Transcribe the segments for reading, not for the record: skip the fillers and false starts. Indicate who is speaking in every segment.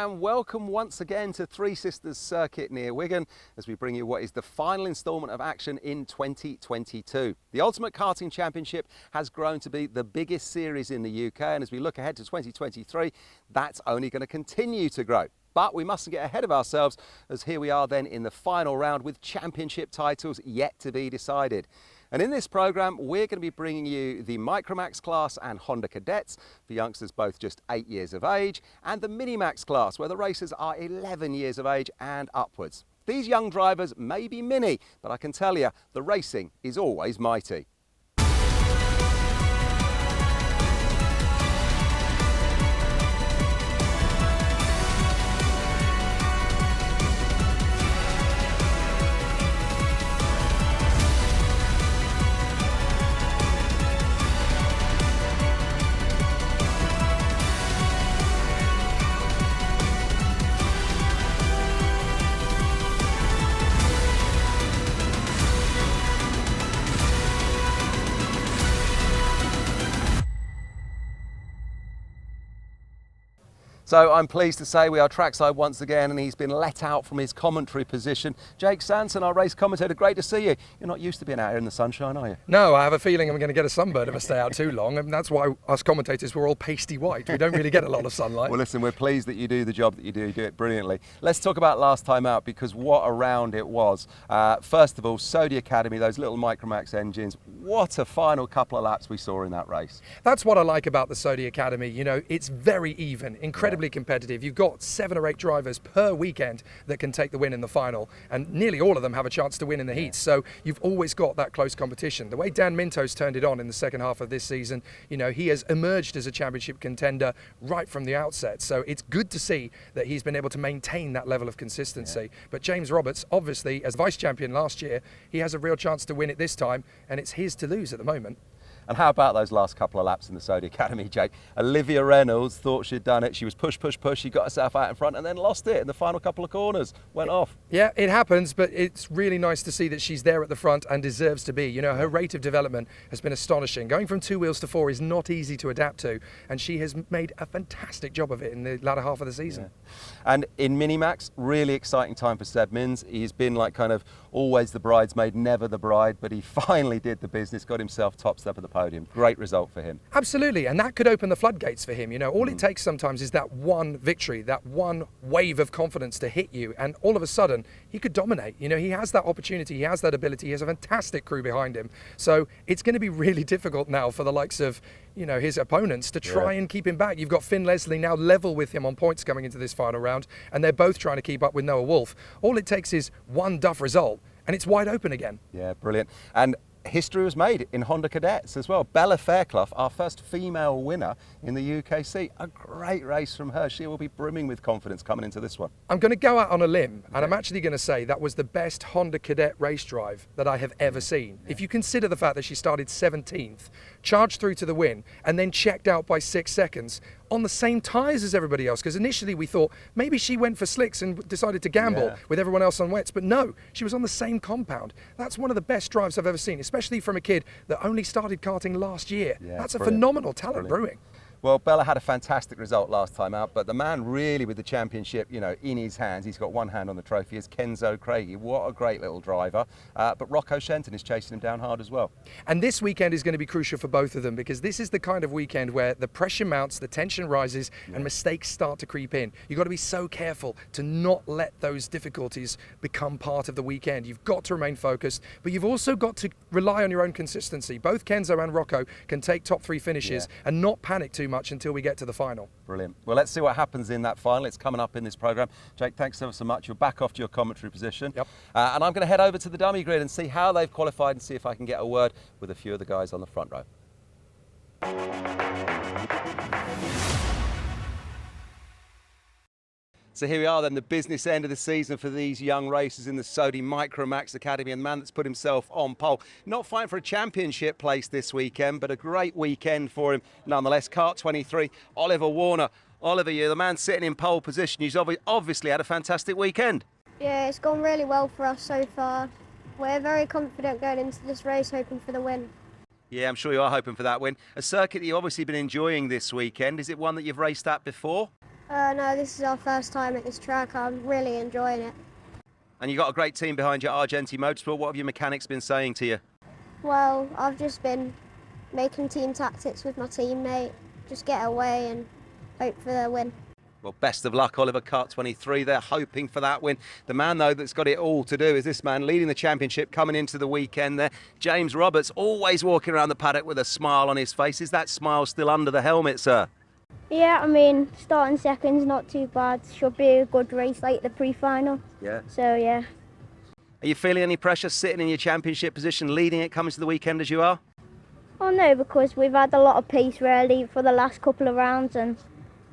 Speaker 1: and welcome once again to Three Sisters Circuit near Wigan as we bring you what is the final instalment of action in 2022. The Ultimate Karting Championship has grown to be the biggest series in the UK, and as we look ahead to 2023, that's only going to continue to grow. But we mustn't get ahead of ourselves, as here we are then in the final round with championship titles yet to be decided. And in this programme, we're going to be bringing you the Micromax class and Honda Cadets for youngsters both just 8 years of age, and the Minimax class where the racers are 11 years of age and upwards. These young drivers may be mini, but I can tell you, the racing is always mighty. So I'm pleased to say we are trackside once again, and he's been let out from his commentary position. Jake Sanson, our race commentator, great to see you. You're not used to being out here in the sunshine, are you?
Speaker 2: No, I have a feeling I'm going to get a sunburn if I stay out too long, and that's why us commentators were all pasty white. We don't really get a lot of sunlight.
Speaker 1: Well, listen, we're pleased that you do the job that you do it brilliantly. Let's talk about last time out, because what a round it was. First of all, Sodi Academy, those little Micromax engines, what a final couple of laps we saw in that race.
Speaker 2: That's what I like about the Sodi Academy. You know, it's very even, incredibly competitive. You've got 7 or 8 drivers per weekend that can take the win in the final, and nearly all of them have a chance to win in the heats. So you've always got that close competition. The way Dan Minto's turned it on in the second half of this season, you know, he has emerged as a championship contender right from the outset. So it's good to see that he's been able to maintain that level of consistency. But James Roberts, obviously, as vice champion last year, he has a real chance to win it this time, and it's his to lose at the moment.
Speaker 1: And how about those last couple of laps in the Sodi Academy, Jake? Olivia Reynolds thought she'd done it. She was push. She got herself out in front and then lost it in the final couple of corners. Went off.
Speaker 2: Yeah, it happens, but it's really nice to see that she's there at the front and deserves to be. You know, her rate of development has been astonishing. Going from 2 wheels to 4 is not easy to adapt to, and she has made a fantastic job of it in the latter half of the season.
Speaker 1: Yeah. And in Minimax, really exciting time for Seb Mins. He's been like kind of always the bridesmaid, never the bride, but he finally did the business, got himself top step of the podium. Great result for him.
Speaker 2: Absolutely, and that could open the floodgates for him. You know, all it takes sometimes is that one victory, that one wave of confidence to hit you, and all of a sudden he could dominate. You know, he has that opportunity, he has that ability, he has a fantastic crew behind him. So it's going to be really difficult now for the likes of, you know, his opponents to try and keep him back. You've got Finn Leslie now level with him on points coming into this final round, and they're both trying to keep up with Noah Wolf. All it takes is one duff result, and it's wide open again.
Speaker 1: Yeah, brilliant. And history was made in Honda Cadets as well. Bella Fairclough, our first female winner in the UKC. A great race from her. She will be brimming with confidence coming into this one.
Speaker 2: I'm going to go out on a limb, and I'm actually going to say that was the best Honda Cadet race drive that I have ever seen. If you consider the fact that she started 17th, charged through to the win, and then checked out by 6 seconds on the same tyres as everybody else, because initially we thought maybe she went for slicks and decided to gamble with everyone else on wets, but no, she was on the same compound. That's one of the best drives I've ever seen, especially from a kid that only started karting last year. That's a phenomenal talent brewing.
Speaker 1: Well, Bella had a fantastic result last time out, but the man really with the championship, you know, in his hands, he's got one hand on the trophy, is Kenzo Craigie. What a great little driver. But Rocco Shenton is chasing him down hard as well.
Speaker 2: And this weekend is going to be crucial for both of them, because this is the kind of weekend where the pressure mounts, the tension rises, and mistakes start to creep in. You've got to be so careful to not let those difficulties become part of the weekend. You've got to remain focused, but you've also got to rely on your own consistency. Both Kenzo and Rocco can take top 3 finishes and not panic too much until we get to the final.
Speaker 1: Brilliant. Well, let's see what happens in that final. It's coming up in this programme. Jake, thanks ever so much. You're back off to your commentary position.
Speaker 2: Yep.
Speaker 1: And I'm going to head over to the dummy grid and see how they've qualified and see if I can get a word with a few of the guys on the front row. So here we are then, the business end of the season for these young racers in the Sodi Micromax Academy, and the man that's put himself on pole. Not fighting for a championship place this weekend, but a great weekend for him nonetheless. Kart 23, Oliver Warner. Oliver, you're the man sitting in pole position. He's obviously had a fantastic weekend.
Speaker 3: Yeah, it's gone really well for us so far. We're very confident going into this race, hoping for the win.
Speaker 1: Yeah, I'm sure you are hoping for that win. A circuit that you've obviously been enjoying this weekend. Is it one that you've raced at before?
Speaker 3: No, this is our first time at this track. I'm really enjoying it.
Speaker 1: And you've got a great team behind you, Argenti Motorsport. What have your mechanics been saying to you?
Speaker 3: Well, I've just been making team tactics with my teammate, just get away and hope for the win.
Speaker 1: Well, best of luck, Oliver. Kart 23, they're hoping for that win. The man, though, that's got it all to do is this man leading the championship coming into the weekend there. James Roberts, always walking around the paddock with a smile on his face. Is that smile still under the helmet, sir?
Speaker 4: Yeah, I mean, starting second's not too bad. Should be a good race like the pre-final.
Speaker 1: Yeah.
Speaker 4: So, yeah.
Speaker 1: Are you feeling any pressure sitting in your championship position, leading it coming to the weekend as you are?
Speaker 4: Oh no, because we've had a lot of pace really for the last couple of rounds, and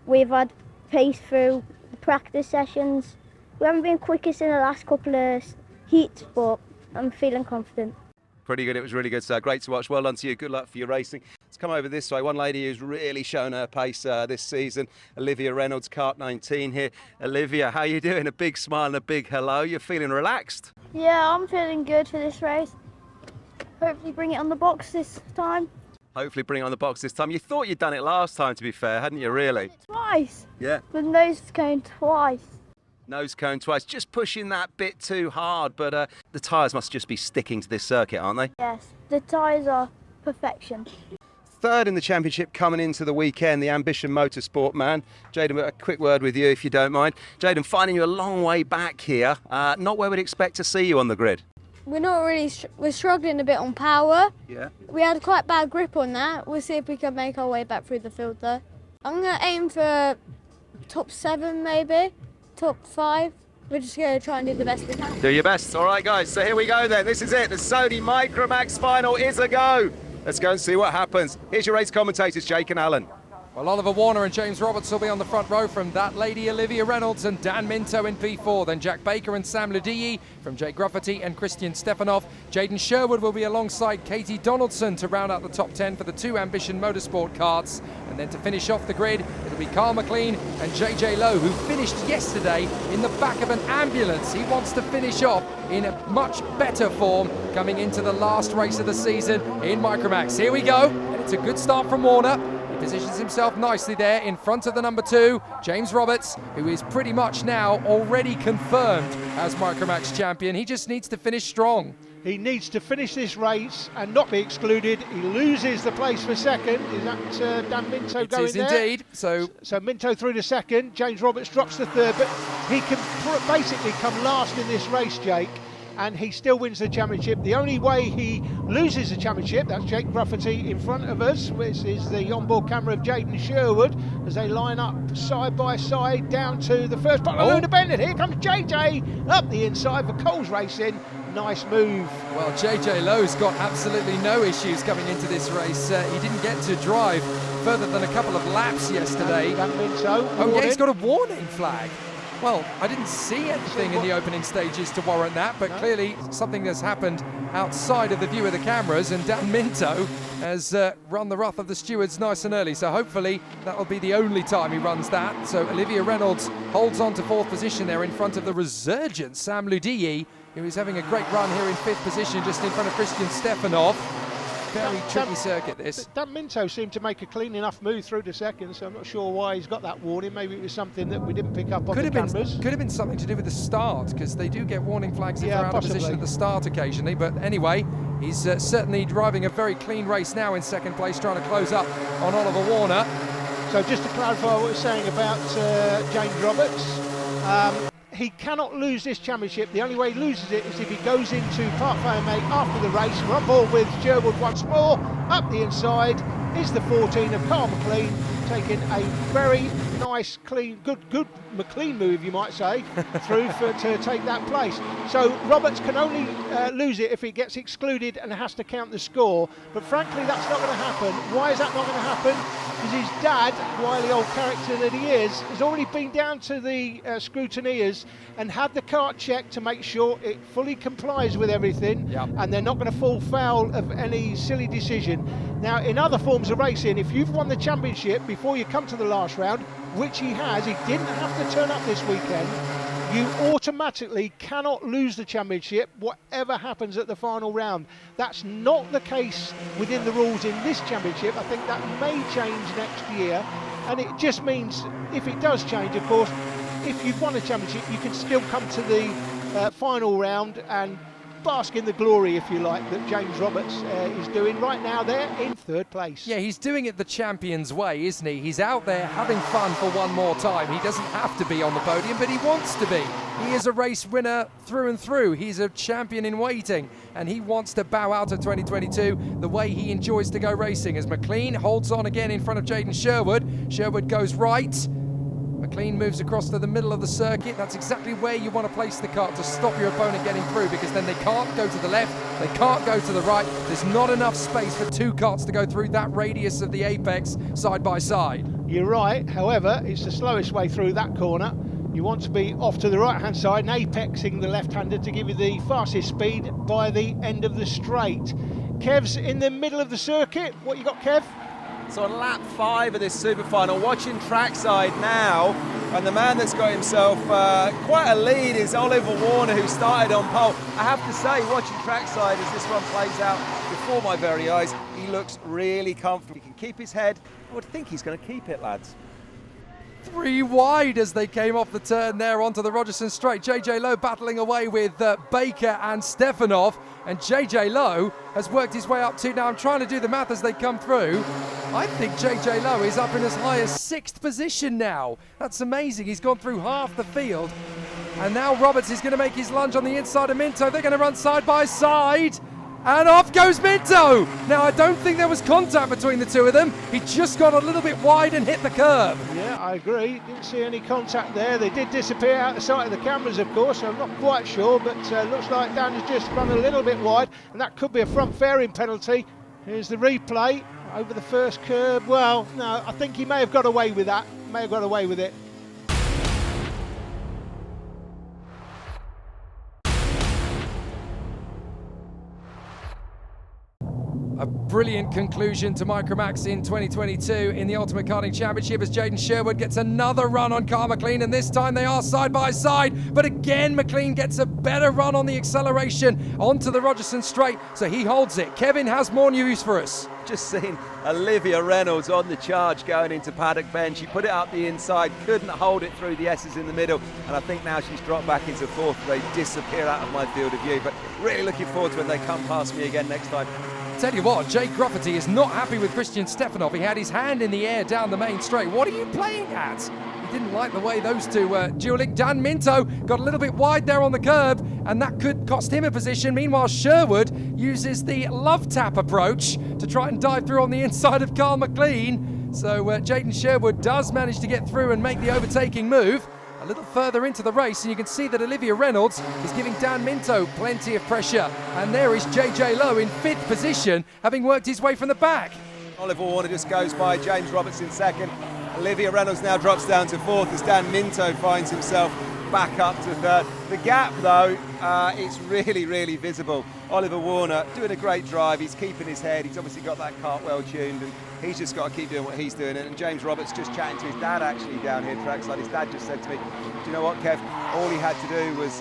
Speaker 4: we've had pace through the practice sessions. We haven't been quickest in the last couple of heats, but I'm feeling confident.
Speaker 1: Pretty good, it was really good, sir. Great to watch. Well done to you. Good luck for your racing. Let's come over this way. One lady who's really shown her pace this season, Olivia Reynolds, Kart 19 here. Olivia, how you doing? A big smile and a big hello. You're feeling relaxed?
Speaker 4: Yeah, I'm feeling good for this race. Hopefully bring it on the box this time.
Speaker 1: Hopefully bring it on the box this time. You thought you'd done it last time, to be fair, hadn't you, really?
Speaker 4: Twice.
Speaker 1: Yeah.
Speaker 4: The nose cone twice.
Speaker 1: Nose cone twice. Just pushing that bit too hard, but the tyres must just be sticking to this circuit, aren't they?
Speaker 4: Yes, the tyres are perfection.
Speaker 1: Third in the championship coming into the weekend, the Ambition Motorsport man. Jaden, a quick word with you, if you don't mind. Jaden, finding you a long way back here, not where we'd expect to see you on the grid.
Speaker 5: We're not really, we're struggling a bit on power.
Speaker 1: Yeah.
Speaker 5: We had quite bad grip on that. We'll see if we can make our way back through the field though. I'm going to aim for top 7 maybe, top 5. We're just going to try and do the best we can.
Speaker 1: Do your best. All right, guys, so here we go then. This is it. The Sony Micromax final is a go. Let's go and see what happens. Here's your race commentators, Jake and Alan.
Speaker 2: Well, Oliver Warner and James Roberts will be on the front row from that lady Olivia Reynolds and Dan Minto in P4. Then Jack Baker and Sam Ludiyi from Jake Grufferty and Christian Stefanov. Jaden Sherwood will be alongside Katie Donaldson to round out the top 10 for the 2 Ambition Motorsport karts. And then to finish off the grid, it'll be Carl McLean and JJ Lowe, who finished yesterday in the back of an ambulance. He wants to finish off in a much better form coming into the last race of the season in Micromax. Here we go, and it's a good start from Warner. Positions himself nicely there in front of the number 2, James Roberts, who is pretty much now already confirmed as Micromax champion. He just needs to finish strong.
Speaker 6: He needs to finish this race and not be excluded. He loses the place for second. Is that Dan Minto going there?
Speaker 2: It is indeed. So
Speaker 6: Minto through to second. James Roberts drops to third, but he can basically come last in this race, Jake, and he still wins the championship. The only way he loses the championship, that's Jake Grufferty in front of us, which is the onboard camera of Jaden Sherwood, as they line up side by side down to the first part of Luna Bennett. Here comes JJ up the inside for Coles Racing. Nice move.
Speaker 2: Well, JJ Lowe's got absolutely no issues coming into this race. He didn't get to drive further than a couple of laps yesterday.
Speaker 6: Oh
Speaker 2: yeah, he's got a warning flag. Well, I didn't see anything in the opening stages to warrant that, but clearly something has happened outside of the view of the cameras, and Dan Minto has run the wrath of the stewards nice and early, so hopefully that'll be the only time he runs that. So Olivia Reynolds holds on to 4th position there in front of the resurgent Sam Ludiyi, who is having a great run here in 5th position just in front of Christian Stefanov. Very tricky circuit, this.
Speaker 6: Dan Minto seemed to make a clean enough move through to second, so I'm not sure why he's got that warning. Maybe it was something that we didn't pick up on the cameras.
Speaker 2: Could have been something to do with the start, because they do get warning flags if they're out of position at the start occasionally. But anyway, he's certainly driving a very clean race now in 2nd place, trying to close up on Oliver Warner.
Speaker 6: So just to clarify what we're saying about James Roberts, he cannot lose this championship. The only way he loses it is if he goes into Park Fairmate after the race. We're on board with Sherwood once more. Up the inside is the 14 of Carl McLean, taking a very nice, clean, good McLean move, you might say, through to take that place. So Roberts can only lose it if he gets excluded and has to count the score. But frankly, that's not going to happen. Why is that not going to happen? Because his dad, wily old character that he is, has already been down to the scrutineers and had the kart checked to make sure it fully complies with everything, and they're not going to fall foul of any silly decision. Now, in other forms of racing, if you've won the championship before you come to the last round, which he has, he didn't have to turn up this weekend, you automatically cannot lose the championship whatever happens at the final round. That's not the case within the rules in this championship. I think that may change next year. And it just means, if it does change, of course, if you've won a championship, you can still come to the final round and bask in the glory, if you like, that James Roberts is doing right now. There in third place.
Speaker 2: Yeah, he's doing it the champion's way, isn't he? He's out there having fun for one more time. He doesn't have to be on the podium, but he wants to be. He is a race winner through and through. He's a champion in waiting, and he wants to bow out of 2022 the way he enjoys to go racing. As McLean holds on again in front of Jaden Sherwood. Sherwood goes right. McLean moves across to the middle of the circuit. That's exactly where you want to place the kart to stop your opponent getting through, because then they can't go to the left, they can't go to the right. There's not enough space for two karts to go through that radius of the apex side by side.
Speaker 6: You're right, however, it's the slowest way through that corner. You want to be off to the right-hand side and apexing the left-hander to give you the fastest speed by the end of the straight. Kev's in the middle of the circuit. What you got, Kev?
Speaker 1: So on lap 5 of this super final, watching trackside now, and the man that's got himself quite a lead is Oliver Warner, who started on pole. I have to say, watching trackside as this one plays out before my very eyes, he looks really comfortable. He can keep his head. I would think he's going to keep it, lads.
Speaker 2: 3 wide as they came off the turn there onto the Rogerson straight. JJ Lowe battling away with Baker and Stefanov, and JJ Lowe has worked his way up to, now I'm trying to do the math as they come through, I think JJ Lowe is up in as high as 6th position now. That's amazing. He's gone through half the field, and now Roberts is going to make his lunge on the inside of Minto. They're going to run side by side, and off goes Minto. Now, I don't think there was contact between the two of them. He just got a little bit wide and hit the curb.
Speaker 6: Yeah, I agree. Didn't see any contact there. They did disappear out the sight of the cameras, of course. I'm not quite sure, but looks like Dan has just run a little bit wide, and that could be a front fairing penalty. Here's the replay over the first curb. Well, no, I think he may have got away with that. May have got away with it.
Speaker 2: A brilliant conclusion to Micromax in 2022 in the Ultimate Karting Championship as Jaden Sherwood gets another run on Carl McLean, and this time they are side by side, but again McLean gets a better run on the acceleration onto the Rogerson straight, so he holds it. Kevin has more news for us.
Speaker 1: Just seen Olivia Reynolds on the charge going into paddock bend. She put it up the inside, couldn't hold it through the S's in the middle, and I think now she's dropped back into 4th. They disappear out of my field of view, but really looking forward to when they come past me again next time.
Speaker 2: Tell you what, Jake Grufferty is not happy with Christian Stefanov. He had his hand in the air down the main straight. What are you playing at? He didn't like the way those two were dueling. Dan Minto got a little bit wide there on the curb, and that could cost him a position. Meanwhile, Sherwood uses the love tap approach to try and dive through on the inside of Carl McLean. So Jaden Sherwood does manage to get through and make the overtaking move. A little further into the race, and you can see that Olivia Reynolds is giving Dan Minto plenty of pressure. And there is JJ Lowe in 5th position, having worked his way from the back.
Speaker 1: Oliver Warner just goes by, James Roberts in 2nd. Olivia Reynolds now drops down to 4th as Dan Minto finds himself back up to 3rd. The gap, though, it's really, really visible. Oliver Warner doing a great drive. He's keeping his head. He's obviously got that kart well tuned, and he's just got to keep doing what he's doing. And James Roberts just chatting to his dad actually down here trackside. His dad just said to me, do you know what, Kev? All he had to do was,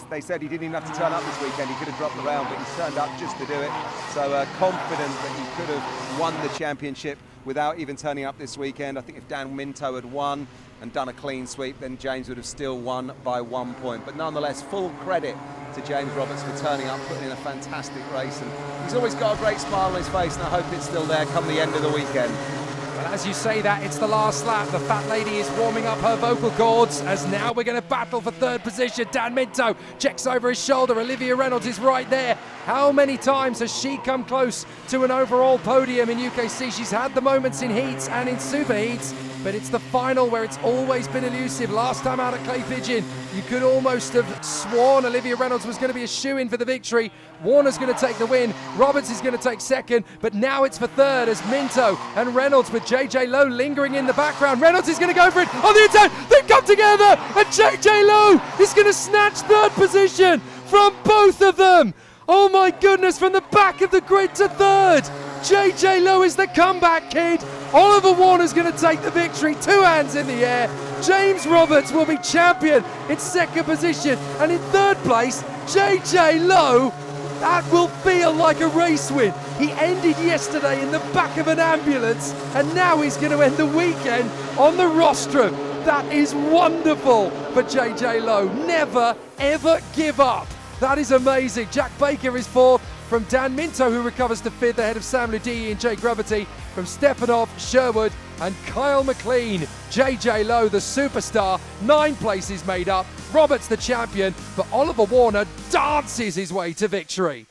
Speaker 1: they said he didn't even have to turn up this weekend. He could have dropped the round, but he's turned up just to do it. So confident that he could have won the championship without even turning up this weekend. I think if Dan Minto had won and done a clean sweep, then James would have still won by 1 point. But nonetheless, full credit to James Roberts for turning up, putting in a fantastic race. And he's always got a great smile on his face, and I hope it's still there come the end of the weekend.
Speaker 2: Well, as you say that, it's the last lap. The fat lady is warming up her vocal cords as now we're going to battle for 3rd position. Dan Minto checks over his shoulder. Olivia Reynolds is right there. How many times has she come close to an overall podium in UKC? She's had the moments in heats and in super heats, but it's the final where it's always been elusive. Last time out at Clay Pigeon, you could almost have sworn Olivia Reynolds was going to be a shoo-in for the victory. Warner's going to take the win. Roberts is going to take 2nd, but now it's for 3rd as Minto and Reynolds with JJ Lowe lingering in the background. Reynolds is going to go for it on the inside. They come together, and JJ Lowe is going to snatch 3rd position from both of them. Oh my goodness, from the back of the grid to 3rd. JJ Lowe is the comeback kid. Oliver Warner's going to take the victory, 2 hands in the air. James Roberts will be champion in 2nd position, and in 3rd place, JJ Lowe. That will feel like a race win. He ended yesterday in the back of an ambulance, and now he's going to end the weekend on the rostrum. That is wonderful for JJ Lowe. Never, ever give up. That is amazing. Jack Baker is fourth, from Dan Minto, who recovers to fifth ahead of Sam Ludie and Jay Gravity, from Stefanov, Sherwood and Kyle McLean. JJ Lowe, the superstar, 9 places made up. Roberts the champion, but Oliver Warner dances his way to victory.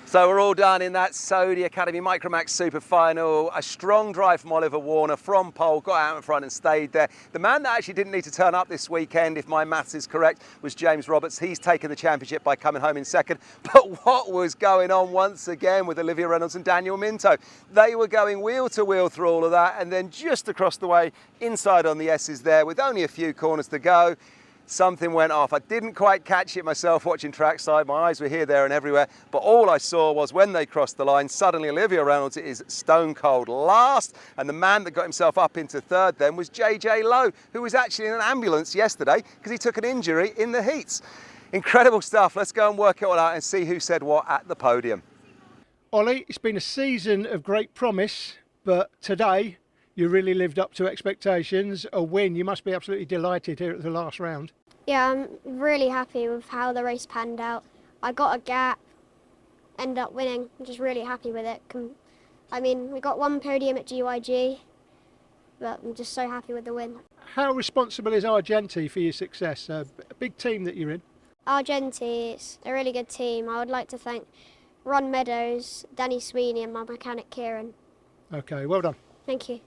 Speaker 1: So we're all done in that Sodi Academy Micromax Super Final. A strong drive from Oliver Warner from pole, got out in front and stayed there. The man that actually didn't need to turn up this weekend, if my maths is correct, was James Roberts. He's taken the championship by coming home in second. But what was going on once again with Olivia Reynolds and Daniel Minto? They were going wheel to wheel through all of that, and then just across the way, inside on the S's there, with only a few corners to go, something went off. I didn't quite catch it myself watching trackside. My eyes were here, there and everywhere. But all I saw was when they crossed the line, suddenly Olivia Reynolds is stone cold last. And the man that got himself up into third then was JJ Lowe, who was actually in an ambulance yesterday because he took an injury in the heats. Incredible stuff. Let's go and work it all out and see who said what at the podium.
Speaker 6: Ollie, it's been a season of great promise, but today you really lived up to expectations. A win, you must be absolutely delighted here at the last round.
Speaker 3: Yeah, I'm really happy with how the race panned out. I got a gap, ended up winning. I'm just really happy with it. I mean, we got 1 podium at GYG, but I'm just so happy with the win.
Speaker 6: How responsible is Argenti for your success? A big team that you're in.
Speaker 3: Argenti, it's a really good team. I would like to thank Ron Meadows, Danny Sweeney and my mechanic Kieran.
Speaker 6: Okay, well done.
Speaker 3: Thank you.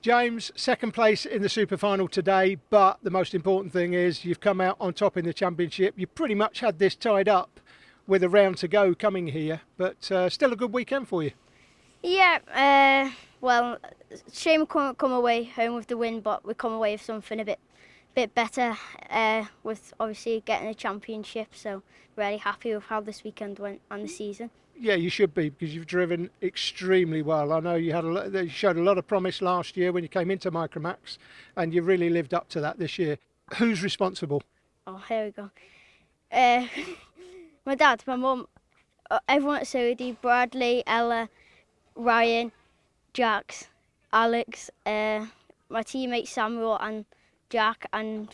Speaker 6: James, second place in the super final today, but the most important thing is you've come out on top in the championship. You pretty much had this tied up with a round to go coming here, but still a good weekend for you.
Speaker 4: Yeah, well, shame we couldn't come away home with the win, but we come away with something a bit better with obviously getting a championship. So really happy with how this weekend went and the season.
Speaker 6: Yeah, you should be, because you've driven extremely well. I know you showed a lot of promise last year when you came into Micromax, and you really lived up to that this year. Who's responsible?
Speaker 4: Oh, here we go. My dad, my mum, everyone at Sodi, Bradley, Ella, Ryan, Jax, Alex, my teammates Samuel and Jack, and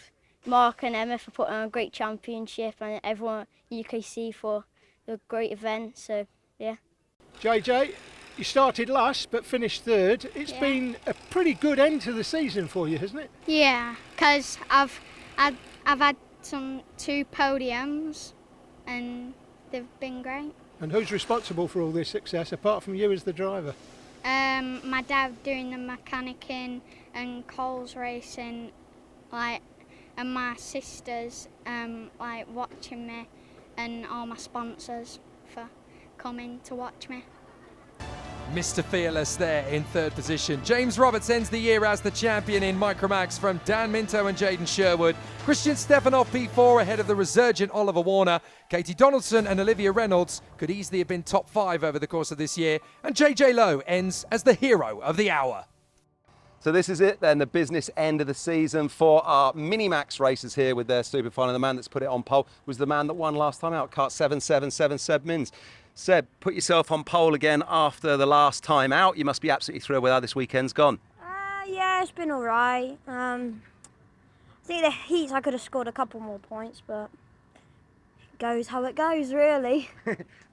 Speaker 4: Mark and Emma for putting on a great championship, and everyone at UKC for a great event. So yeah.
Speaker 6: JJ, you started last but finished third. It's been a pretty good end to the season for you, hasn't it?
Speaker 7: Yeah, because I've had 2 podiums and they've been great.
Speaker 6: And who's responsible for all this success apart from you as the driver?
Speaker 7: My dad doing the mechanicking and Cole's racing, and my sisters watching me, and all my sponsors for coming to watch me.
Speaker 2: Mr. Fearless there in third position. James Roberts ends the year as the champion in Micromax from Dan Minto and Jaden Sherwood. Christian Stefanov P4 ahead of the resurgent Oliver Warner. Katie Donaldson and Olivia Reynolds could easily have been top 5 over the course of this year. And JJ Lowe ends as the hero of the hour.
Speaker 1: So this is it then, the business end of the season for our Minimax racers here with their super final. The man that's put it on pole was the man that won last time out, kart 777, Seb Mins. Seb, put yourself on pole again after the last time out. You must be absolutely thrilled with how this weekend's gone.
Speaker 8: Yeah, it's been all right. I think the heats I could have scored a couple more points, but it goes how it goes, really.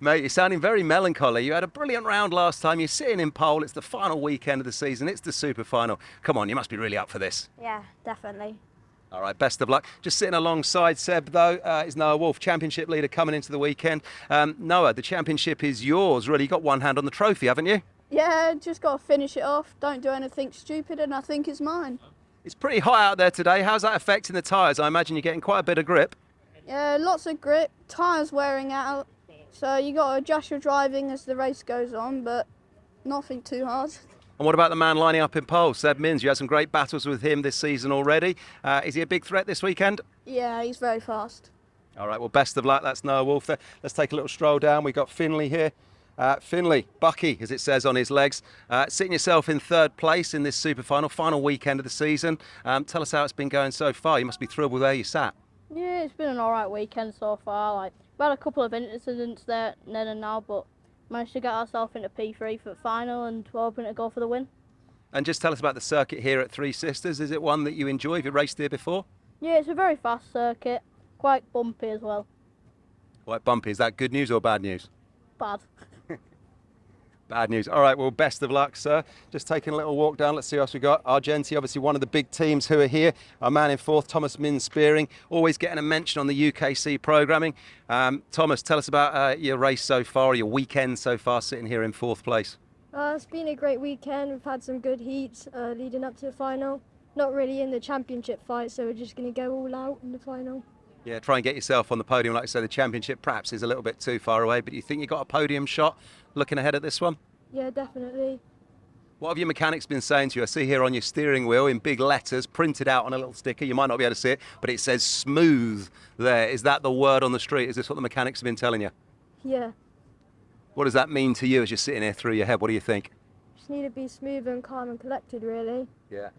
Speaker 1: Mate, you're sounding very melancholy. You had a brilliant round last time. You're sitting in pole. It's the final weekend of the season. It's the super final. Come on, you must be really up for this.
Speaker 8: Yeah, definitely.
Speaker 1: All right, best of luck. Just sitting alongside Seb, though, is Noah Wolf, championship leader coming into the weekend. Noah, the championship is yours, really. You've got one hand on the trophy, haven't you?
Speaker 9: Yeah, just got to finish it off. Don't do anything stupid, and I think it's mine.
Speaker 1: It's pretty hot out there today. How's that affecting the tyres? I imagine you're getting quite a bit of grip.
Speaker 9: Yeah, lots of grip. Tyres wearing out, so you got to adjust your driving as the race goes on, but nothing too hard.
Speaker 1: And what about the man lining up in pole, Seb Mins? You had some great battles with him this season already. Is he a big threat this weekend?
Speaker 9: Yeah, he's very fast.
Speaker 1: All right, well, best of luck. That's Noah Wolf there. Let's take a little stroll down. We've got Finley here. Finley, Bucky, as it says on his legs, sitting yourself in third place in this super final weekend of the season. Tell us how it's been going so far. You must be thrilled with where you sat.
Speaker 10: Yeah, it's been an alright weekend so far. We've had a couple of incidents there then and now, but
Speaker 4: managed to get ourselves into P3 for the final, and we're hoping to go for the win.
Speaker 1: And just tell us about the circuit here at Three Sisters. Is it one that you enjoy? Have you raced here before?
Speaker 4: Yeah, it's a very fast circuit, quite bumpy as well.
Speaker 1: Quite bumpy. Is that good news or bad news?
Speaker 4: Bad.
Speaker 1: Bad news. All right, well, best of luck, sir. Just taking a little walk down. Let's see what else we got. Argenti, obviously one of the big teams who are here. Our man in fourth, Thomas Min Spearing, always getting a mention on the UKC programming. Thomas, tell us about your race so far, your weekend so far, sitting here in fourth place.
Speaker 10: It's been a great weekend. We've had some good heats leading up to the final. Not really in the championship fight, so we're just going to go all out in the final.
Speaker 1: Yeah, try and get yourself on the podium. Like I said, the championship perhaps is a little bit too far away, but do you think you got a podium shot looking ahead at this one?
Speaker 10: Yeah, definitely.
Speaker 1: What have your mechanics been saying to you? I see here on your steering wheel in big letters, printed out on a little sticker. You might not be able to see it, but it says smooth there. Is that the word on the street? Is this what the mechanics have been telling you?
Speaker 10: Yeah.
Speaker 1: What does that mean to you as you're sitting here through your head? What do you think?
Speaker 10: Just need to be smooth and calm and collected, really.
Speaker 1: Yeah.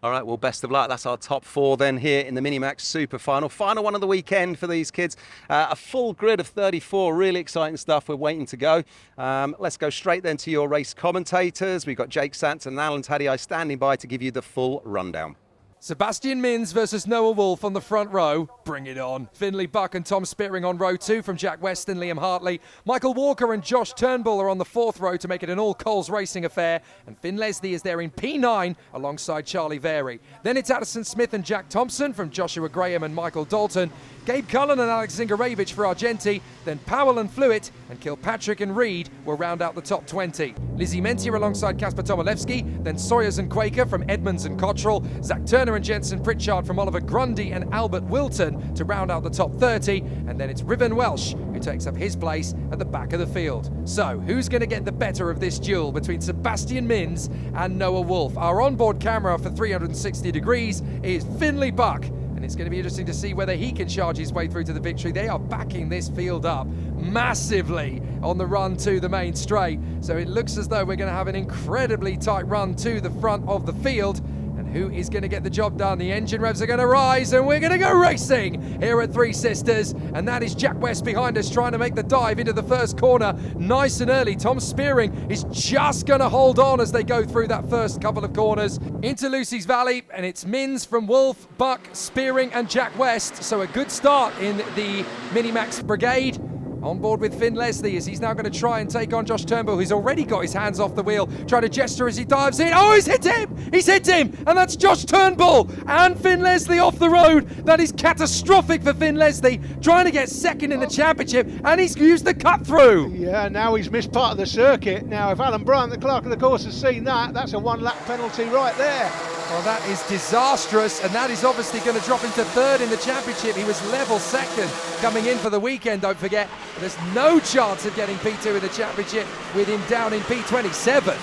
Speaker 1: All right, well, best of luck. That's our top four then here in the Minimax Super Final. Final one of the weekend for these kids. A full grid of 34, really exciting stuff. We're waiting to go. Let's go straight then to your race commentators. We've got Jake Sanson and Alan Taddy standing by to give you the full rundown.
Speaker 2: Sebastian Mins versus Noah Wolf on the front row. Bring it on. Finley Buck and Tom Spearing on row 2 from Jack West and Liam Hartley. Michael Walker and Josh Turnbull are on the 4th row to make it an all-Coles racing affair. And Finn Leslie is there in P9 alongside Charlie Vary. Then it's Addison Smith and Jack Thompson from Joshua Graham and Michael Dalton. Gabe Cullen and Alex Zingarevich for Argenti. Then Powell and Flewitt and Kilpatrick and Reed will round out the top 20. Lizzie Mentier alongside Kasper Tomilewski. Then Sawyers and Quaker from Edmonds and Cottrell. Zach Turner and Jensen Pritchard from Oliver Grundy and Albert Wilton to round out the top 30. And then it's Riven Welsh who takes up his place at the back of the field. So who's going to get the better of this duel between Sebastian Mins and Noah Wolf? Our onboard camera for 360 degrees is Finley Buck. And it's going to be interesting to see whether he can charge his way through to the victory. They are backing this field up massively on the run to the main straight. So it looks as though we're going to have an incredibly tight run to the front of the field. And who is going to get the job done? The engine revs are going to rise and we're going to go racing here at Three Sisters. And that is Jack West behind us trying to make the dive into the first corner nice and early. Tom Spearing is just going to hold on as they go through that first couple of corners into Lucy's Valley. And it's Mins from Wolf, Buck, Spearing and Jack West. So a good start in the Minimax Brigade. On board with Finn Leslie as he's now going to try and take on Josh Turnbull, who's already got his hands off the wheel, trying to gesture as he dives in. Oh, he's hit him! He's hit him! And that's Josh Turnbull and Finn Leslie off the road. That is catastrophic for Finn Leslie, trying to get second in the championship, and he's used the cut through.
Speaker 6: Yeah, now he's missed part of the circuit. Now, if Alan Bryant, the clerk of the course, has seen that, that's a 1 lap penalty right there.
Speaker 2: Well, that is disastrous, and that is obviously going to drop into third in the championship. He was level second coming in for the weekend, don't forget. There's no chance of getting P2 in the championship with him down in P27.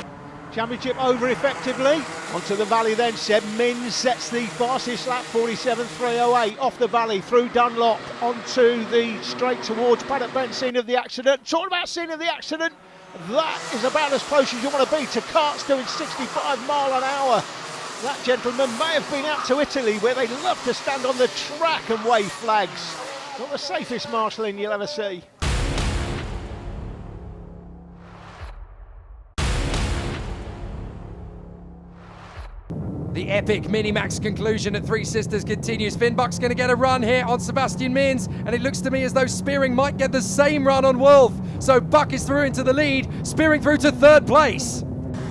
Speaker 6: Championship over effectively. Onto the valley then, Seb Mins sets the fastest lap, 47.308, off the valley through Dunlop onto the straight towards Paddock Bend, scene of the accident. Talking about scene of the accident, that is about as close as you want to be to carts doing 65 mile an hour. That gentleman may have been out to Italy where they love to stand on the track and wave flags. Not the safest marshalling you'll ever see.
Speaker 2: The epic Minimax conclusion at Three Sisters continues. Finn Buck's going to get a run here on Sebastian Mins, and it looks to me as though Spearing might get the same run on Wolf. So Buck is through into the lead, Spearing through to third place.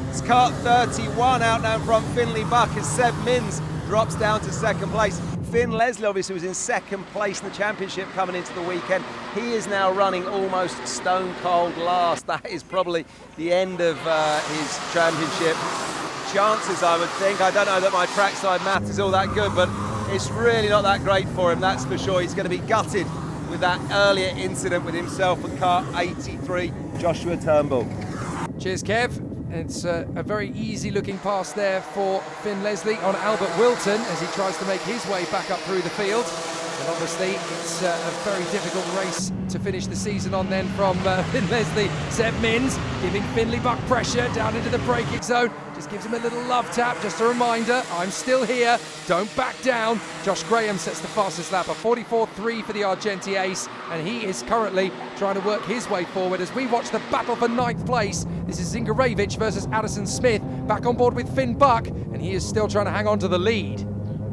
Speaker 1: It's kart 31 out now from Finley Buck as Seb Mins drops down to second place. Finn Leslie obviously was in second place in the championship coming into the weekend. He is now running almost stone cold last. That is probably the end of his championship chances, I would think. I don't know that my trackside math is all that good, but it's really not that great for him, that's for sure. He's going to be gutted with that earlier incident with himself with car 83, Joshua Turnbull.
Speaker 2: Cheers, Kev. It's a very easy looking pass there for Finn Leslie on Albert Wilton as he tries to make his way back up through the field. And obviously, it's a very difficult race to finish the season on then from Finn Leslie. Seb Mins giving Finley Buck pressure down into the braking zone. Just gives him a little love tap, just a reminder, I'm still here, don't back down. Josh Graham sets the fastest lap, a 44.3 for the Argenti ace, and he is currently trying to work his way forward as we watch the battle for 9th place. This is Zingarevic versus Addison Smith, back on board with Finn Buck, and he is still trying to hang on to the lead.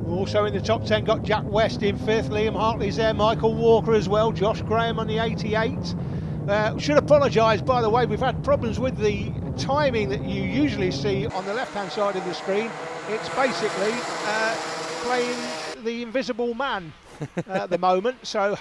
Speaker 6: Also in the top 10 got Jack West in 5th, Liam Hartley's there, Michael Walker as well, Josh Graham on the 88. Should apologise, by the way, we've had problems with the timing that you usually see on the left-hand side of the screen. It's basically playing the Invisible Man at the moment, so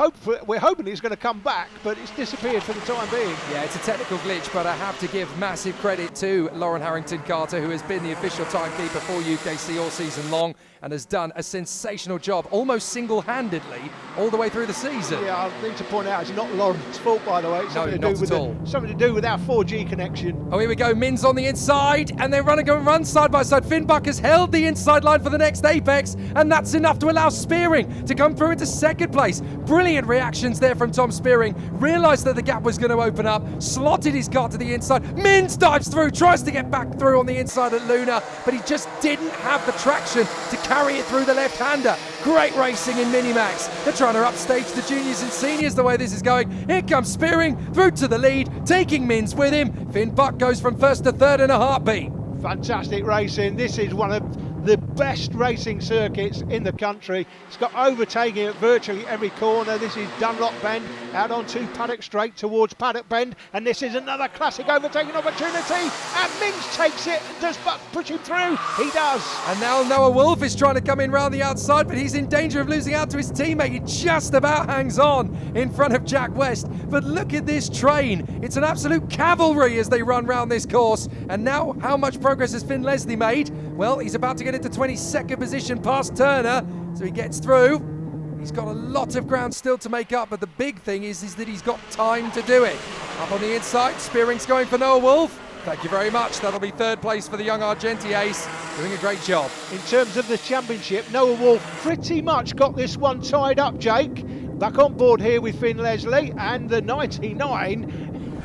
Speaker 6: we're hoping it's going to come back, but it's disappeared for the time being.
Speaker 2: Yeah, it's a technical glitch, but I have to give massive credit to Lauren Harrington-Carter, who has been the official timekeeper for UKC all season long and has done a sensational job, almost single-handedly, all the way through the season.
Speaker 6: Yeah, I need to point out it's not Lauren's fault, by the way. It's something to do with our 4G connection.
Speaker 2: Oh, here we go. Mins on the inside, and they're run side by side. Finn Buck has held the inside line for the next apex, and that's enough to allow Spearing to come through into second place. Brilliant reactions there from Tom Spearing. Realised that the gap was going to open up, slotted his car to the inside. Mins dives through, tries to get back through on the inside at Luna, but he just didn't have the traction to carry it through the left-hander. Great racing in Minimax. They're trying to upstage the juniors and seniors the way this is going. Here comes Spearing through to the lead, taking Mins with him. Finn Buck goes from 1st to 3rd in a heartbeat.
Speaker 6: Fantastic racing. This is one of the best racing circuits in the country. It's got overtaking at virtually every corner. This is Dunlop Bend out onto Paddock Straight towards Paddock Bend, and this is another classic overtaking opportunity, and Mins takes it. Does Buck push him through? He does.
Speaker 2: And now Noah Wolf is trying to come in round the outside, but he's in danger of losing out to his teammate. He just about hangs on in front of Jack West, but look at this train. It's an absolute cavalry as they run round this course. And now how much progress has Finn Leslie made? Well, he's about to get into 22nd position past Turner, so he gets through. He's got a lot of ground still to make up, but the big thing is that he's got time to do it. Up on the inside, Spearing's going for Noah Wolf. Thank you very much. That'll be 3rd place for the young Argenti ace, doing a great job.
Speaker 6: In terms of the championship, Noah Wolf pretty much got this one tied up, Jake. Back on board here with Finn Leslie, and the 99.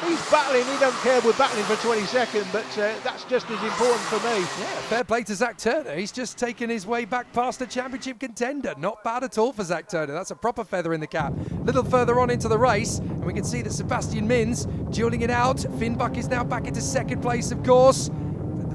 Speaker 6: He's battling. He don't care we're battling for 22nd, but that's just as important for me.
Speaker 2: Yeah, fair play to Zach Turner. He's just taken his way back past a championship contender. Not bad at all for Zach Turner. That's a proper feather in the cap. A little further on into the race, and we can see that Sebastian Mins dueling it out. Finn Buck is now back into 2nd place, of course.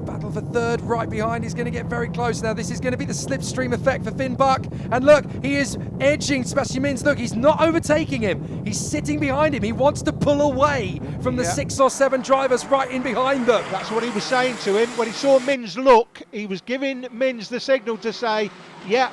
Speaker 2: Battle for 3rd right behind is going to get very close now. This is going to be the slipstream effect for Finn Buck. And look, he is edging Sebastian Mins. Look, he's not overtaking him. He's sitting behind him. He wants to pull away from the 6 or 7 drivers right in behind them.
Speaker 6: That's what he was saying to him. When he saw Mins look, he was giving Mins the signal to say, yeah,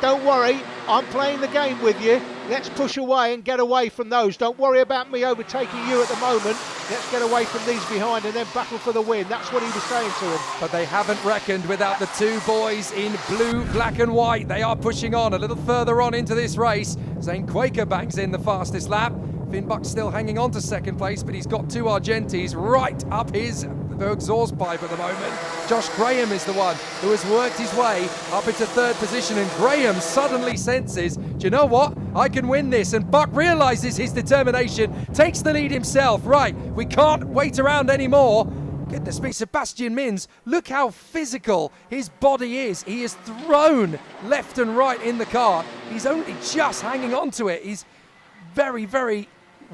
Speaker 6: don't worry, I'm playing the game with you. Let's push away and get away from those. Don't worry about me overtaking you at the moment. Let's get away from these behind and then battle for the win. That's what he was saying to him.
Speaker 2: But they haven't reckoned without the 2 boys in blue, black and white. They are pushing on a little further on into this race. Zane Quaker bangs in the fastest lap. Finn Buck still hanging on to 2nd place, but he's got 2 Argentis right up his exhaust pipe at the moment. Josh Graham is the one who has worked his way up into 3rd position, and Graham suddenly senses, do you know what? I can win this. And Buck realises his determination, takes the lead himself. Right, we can't wait around anymore. Goodness me, Sebastian Mins, look how physical his body is. He is thrown left and right in the kart. He's only just hanging on to it. He's very, very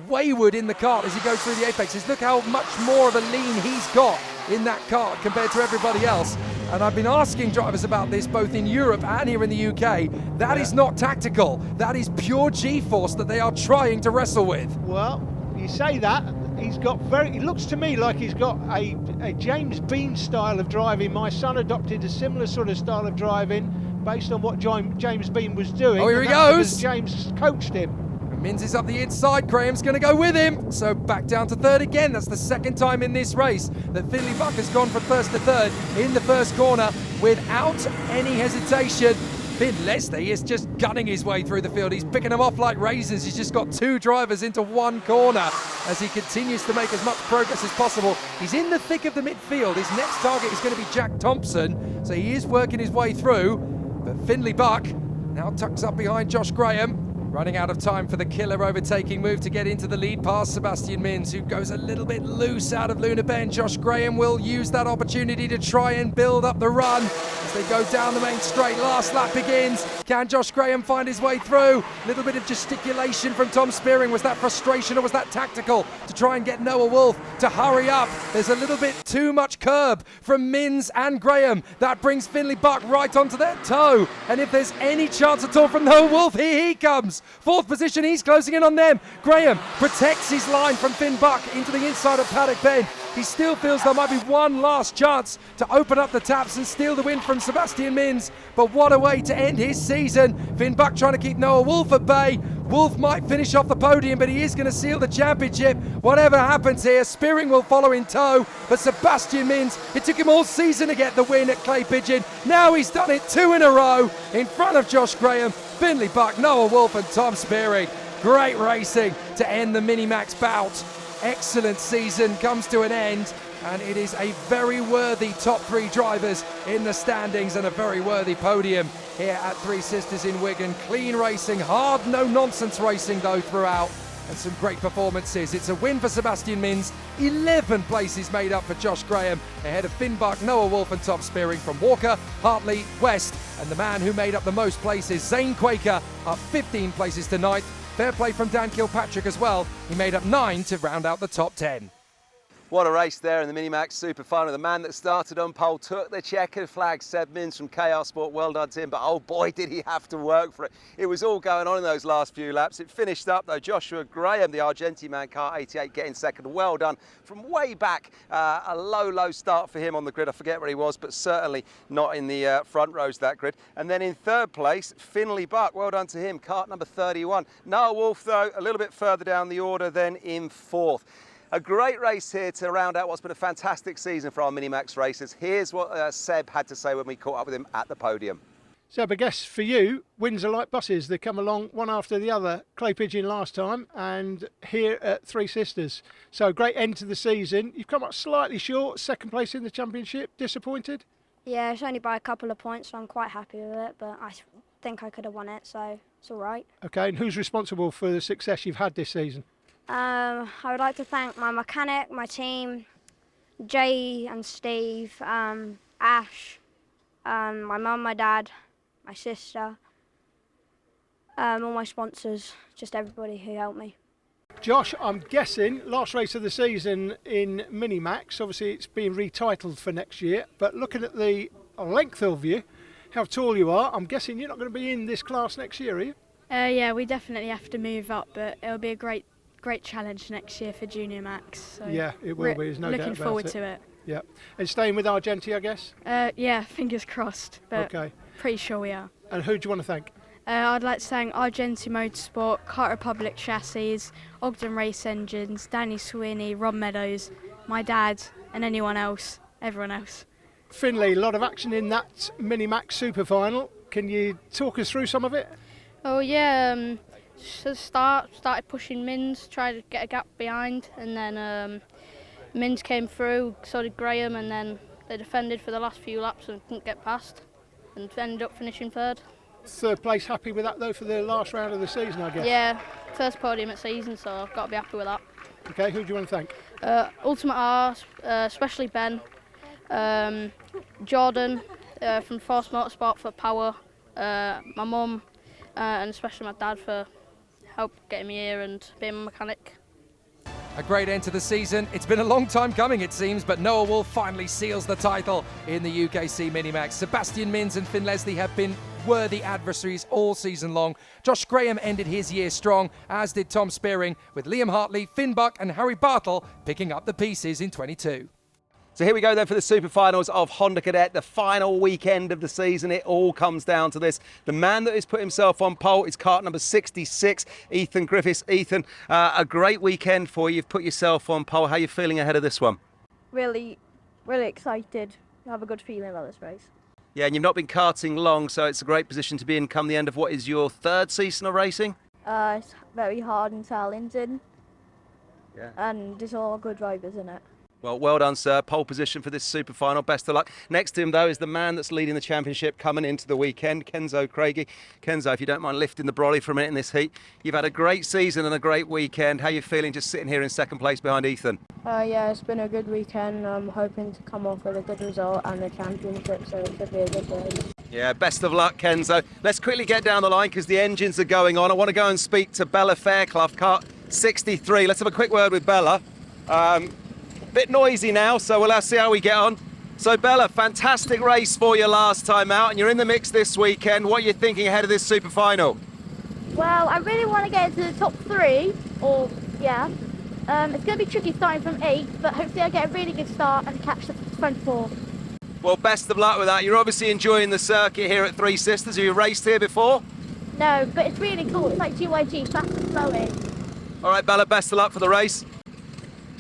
Speaker 2: wayward in the kart as he goes through the apexes. Look how much more of a lean he's got in that kart compared to everybody else. And I've been asking drivers about this both in Europe and here in the UK. That is not tactical. That is pure G-force that they are trying to wrestle with.
Speaker 6: Well, you say that. It looks to me like he's got a James Bean style of driving. My son adopted a similar sort of style of driving based on what James Bean was doing.
Speaker 2: Oh, here he goes.
Speaker 6: James coached him.
Speaker 2: Mins is up the inside, Graham's going to go with him. So back down to 3rd again. That's the 2nd time in this race that Finley Buck has gone from 1st to 3rd in the 1st corner without any hesitation. Finn Leslie is just gunning his way through the field. He's picking them off like raisins. He's just got 2 drivers into 1 corner as he continues to make as much progress as possible. He's in the thick of the midfield. His next target is going to be Jack Thompson, so he is working his way through. But Finley Buck Now tucks up behind Josh Graham. Running out of time for the killer overtaking move to get into the lead past Sebastian Mins, who goes a little bit loose out of Luna Bend. Josh Graham will use that opportunity to try and build up the run as they go down the main straight. Last lap begins. Can Josh Graham find his way through? A little bit of gesticulation from Tom Spearing. Was that frustration or was that tactical to try and get Noah Wolf to hurry up? There's a little bit too much curb from Mins and Graham. That brings Finley Buck right onto their toe. And if there's any chance at all from Noah Wolf, here he comes. Fourth position, he's closing in on them. Graham protects his line from Finn Buck into the inside of Paddock Bend. He still feels there might be one last chance to open up the taps and steal the win from Sebastian Mins. But what a way to end his season. Finn Buck trying to keep Noah Wolf at bay. Wolf might finish off the podium, but he is going to seal the championship. Whatever happens here, Spearing will follow in tow. But Sebastian Mins, it took him all season to get the win at Clay Pigeon. Now he's done it 2 in a row in front of Josh Graham, Finley Buck, Noah Wolf and Tom Spearing. Great racing to end the Minimax bout. Excellent season comes to an end, and it is a very worthy top 3 drivers in the standings and a very worthy podium here at Three Sisters in Wigan. Clean racing, hard, no nonsense racing though throughout, and some great performances. It's a win for Sebastian Mins, 11 places made up for Josh Graham, ahead of Finn Buck, Noah Wolf and Tom Spearing from Walker, Hartley, West, and the man who made up the most places, Zane Quaker, up 15 places to 9th. Fair play from Dan Kilpatrick as well. He made up 9 to round out the top 10.
Speaker 1: What a race there in the Minimax Super Final. The man that started on pole took the checkered flag, Seb Mins from KR Sport. Well done to him, but oh boy, did he have to work for it. It was all going on in those last few laps. It finished up though. Joshua Graham, the Argentine man, car 88, getting second. Well done from way back. A low start for him on the grid. I forget where he was, but certainly not in the front rows of that grid. And then in third place, Finley Buck. Well done to him, kart number 31. Noah Wolf, though, a little bit further down the order, then in fourth. A great race here to round out what's been a fantastic season for our Minimax racers. Here's what Seb had to say when we caught up with him at the podium.
Speaker 6: Seb, I guess for you, wins are like buses. They come along one after the other. Clay Pigeon last time and here at Three Sisters. So great end to the season. You've come up slightly short, second place in the championship. Disappointed?
Speaker 8: Yeah, it's only by a couple of points, so I'm quite happy with it, but I think I could have won it, so it's all right.
Speaker 6: Okay, and who's responsible for the success you've had this season?
Speaker 8: I would like to thank my mechanic, my team, Jay and Steve, Ash, my mum, my dad, my sister, all my sponsors, just everybody who helped me.
Speaker 6: Josh, I'm guessing last race of the season in Minimax, obviously it's been retitled for next year, but looking at the length of you, how tall you are, I'm guessing you're not going to be in this class next year, are you?
Speaker 11: Yeah, we definitely have to move up, but it'll be a great challenge next year for Junior Max. So
Speaker 6: yeah, it will be, there's no doubt about it.
Speaker 11: Looking forward to it.
Speaker 6: Yeah, and staying with Argenti, I guess?
Speaker 11: Yeah, fingers crossed, but
Speaker 6: okay.
Speaker 11: Pretty sure we are.
Speaker 6: And who do you want to thank?
Speaker 11: I'd like to thank Argenti Motorsport, Kart Republic Chassis, Ogden Race Engines, Danny Sweeney, Rob Meadows, my dad, and everyone else.
Speaker 6: Finley, a lot of action in that Minimax Super Final. Can you talk us through some of it?
Speaker 12: Oh yeah, started pushing Mins, tried to get a gap behind, and then Mins came through, so did Graham, and then they defended for the last few laps and couldn't get past, and ended up finishing third.
Speaker 6: Third place, happy with that though for the last round of the season, I guess?
Speaker 12: Yeah, first podium at season, so I've got to be happy with that.
Speaker 6: Okay, who do you want to thank?
Speaker 12: Ultimate R, especially Ben, Jordan from Force Motorsport for power, my mum, and especially my dad for help getting me here and being my mechanic.
Speaker 2: A great end to the season. It's been a long time coming, it seems, but Noah Wolf finally seals the title in the UKC Minimax. Sebastian Mins and Finn Leslie have been worthy adversaries all season long. Josh Graham ended his year strong, as did Tom Spearing, with Liam Hartley, Finn Buck and Harry Bartle picking up the pieces in 22.
Speaker 1: So here we go then for the Super Finals of Honda Cadet, the final weekend of the season. It all comes down to this. The man that has put himself on pole is kart number 66, Ethan Griffiths. Ethan, a great weekend for you. You've put yourself on pole. How are you feeling ahead of this one?
Speaker 4: Really excited. I have a good feeling about this race.
Speaker 1: Yeah, and you've not been karting long, so it's a great position to be in come the end of what is your third season of racing?
Speaker 4: It's very hard and challenging.
Speaker 1: Yeah.
Speaker 4: And there's all good drivers in it.
Speaker 1: Well done, sir. Pole position for this super final. Best of luck. Next to him, though, is the man that's leading the championship coming into the weekend, Kenzo Craigie. Kenzo, if you don't mind lifting the brolly for a minute in this heat. You've had a great season and a great weekend. How are you feeling just sitting here in second place behind Ethan?
Speaker 13: Yeah, it's been a good weekend. I'm hoping to come off with a good result and the championship, so it should be a good race.
Speaker 1: Yeah, best of luck, Kenzo. Let's quickly get down the line because the engines are going on. I want to go and speak to Bella Fairclough, kart 63. Let's have a quick word with Bella. Bit noisy now, so we'll see how we get on. So Bella, fantastic race for you last time out, and you're in the mix this weekend. What are you thinking ahead of this super final?
Speaker 14: Well, I really want to get into the top 3, or yeah. It's going to be tricky starting from 8, but hopefully I get a really good start and catch the front 4.
Speaker 1: Well, best of luck with that. You're obviously enjoying the circuit here at Three Sisters. Have you raced here before?
Speaker 14: No, but it's really cool. It's like GYG, fast and flowing.
Speaker 1: All right, Bella, best of luck for the race.